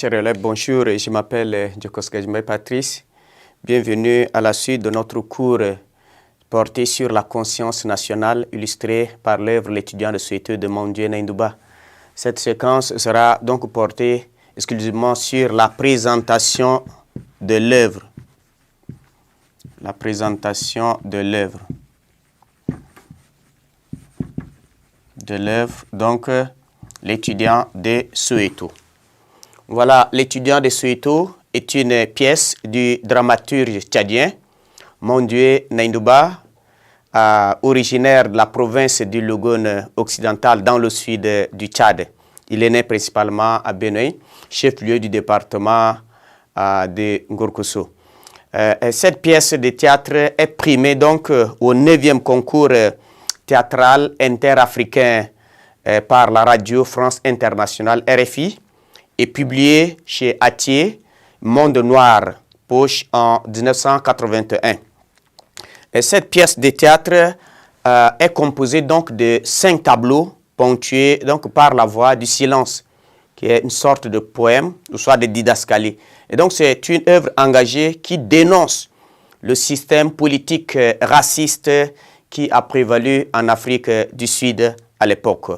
Chers élèves, bonjour, je m'appelle Djokoskajmé Patrice. Bienvenue à la suite de notre cours porté sur la conscience nationale illustré par l'œuvre L'étudiant de Soweto de Mondieu Naindouba. Cette séquence sera donc portée exclusivement sur la présentation de l'œuvre. La présentation de l'œuvre. Donc l'étudiant de Soweto. Voilà, l'étudiant de Soweto est une pièce du dramaturge tchadien Mondieu Naindouba, originaire de la province du Logone occidental dans le sud du Tchad. Il est né principalement à Benoît, chef-lieu du département de Ngorkosso. Cette pièce de théâtre est primée donc au 9e concours théâtral interafricain par la radio France Internationale RFI et publiée chez Hatier, Monde Noir, poche en 1981. Et cette pièce de théâtre est composée donc de 5 tableaux ponctués donc par la voix du silence, qui est une sorte de poème, ou soit de didascalie. Et donc c'est une œuvre engagée qui dénonce le système politique raciste qui a prévalu en Afrique du Sud à l'époque.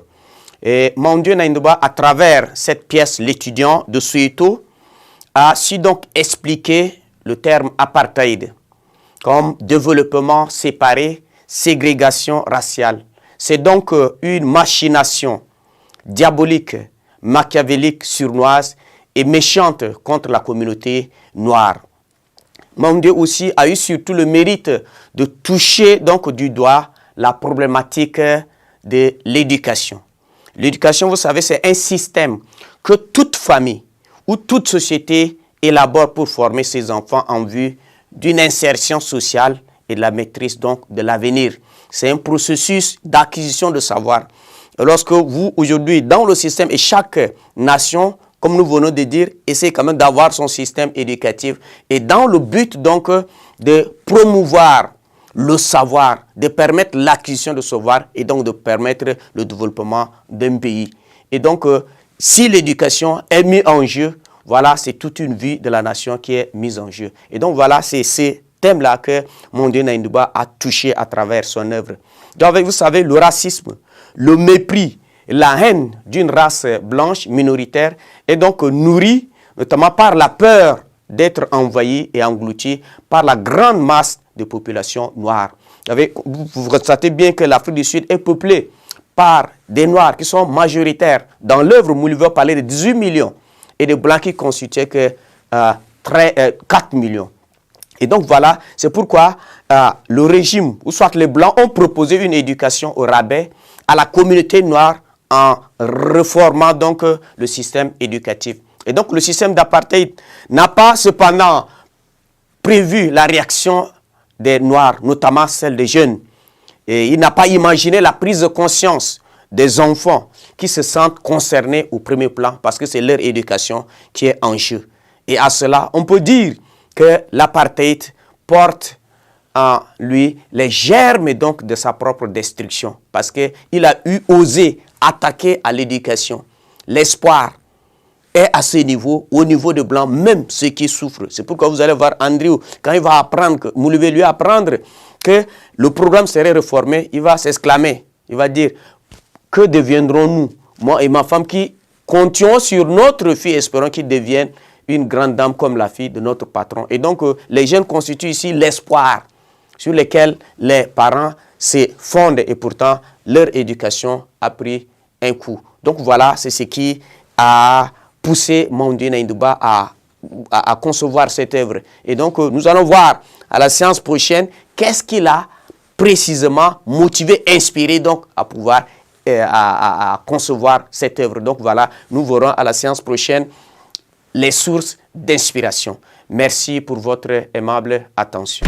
Et Mondieu Naindouba, à travers cette pièce, l'étudiant de Soweto, a su donc expliquer le terme apartheid comme développement séparé, ségrégation raciale. C'est donc une machination diabolique, machiavélique, sournoise et méchante contre la communauté noire. Mondieu aussi a eu surtout le mérite de toucher donc du doigt la problématique de l'éducation. L'éducation, vous savez, c'est un système que toute famille ou toute société élabore pour former ses enfants en vue d'une insertion sociale et de la maîtrise donc de l'avenir. C'est un processus d'acquisition de savoir. Et lorsque vous, aujourd'hui, dans le système, et chaque nation, comme nous venons de dire, essaie quand même d'avoir son système éducatif, et dans le but donc de promouvoir le savoir, de permettre l'acquisition de savoir et donc de permettre le développement d'un pays. Et donc, si l'éducation est mise en jeu, voilà, c'est toute une vie de la nation qui est mise en jeu. Et donc, voilà, c'est ces thèmes-là que Mondieu Naindouba a touché à travers son œuvre. Donc, vous savez, le racisme, le mépris, la haine d'une race blanche minoritaire est donc nourrie notamment par la peur d'être envahi et englouti par la grande masse de population noire. Vous constatez bien que l'Afrique du Sud est peuplée par des Noirs qui sont majoritaires. Dans l'œuvre, Mouliver parlait de 18 millions et de Blancs qui constituaient que 4 millions. Et donc voilà, c'est pourquoi le régime, ou soit les Blancs, ont proposé une éducation au rabais à la communauté noire en réformant donc le système éducatif. Et donc le système d'apartheid n'a pas cependant prévu la réaction des Noirs, notamment celle des jeunes. Et il n'a pas imaginé la prise de conscience des enfants qui se sentent concernés au premier plan parce que c'est leur éducation qui est en jeu. Et à cela, on peut dire que l'apartheid porte en lui les germes donc de sa propre destruction parce qu'il a osé attaquer à l'éducation. L'espoir est à ce niveau, au niveau de Blanc, même ceux qui souffrent. C'est pourquoi vous allez voir Andrew, quand il va apprendre, Mouliver lui apprendre que le programme serait réformé, il va s'exclamer, il va dire, que deviendrons-nous, moi et ma femme qui comptions sur notre fille, espérons qu'il devienne une grande dame comme la fille de notre patron. Et donc, les jeunes constituent ici l'espoir sur lequel les parents se fondent et pourtant leur éducation a pris un coup. Donc voilà, c'est ce qui a poussé Mondieu Naindouba à concevoir cette œuvre. Et donc, nous allons voir à la séance prochaine qu'est-ce qu'il a précisément motivé, inspiré donc à pouvoir à concevoir cette œuvre. Donc voilà, nous verrons à la séance prochaine les sources d'inspiration. Merci pour votre aimable attention.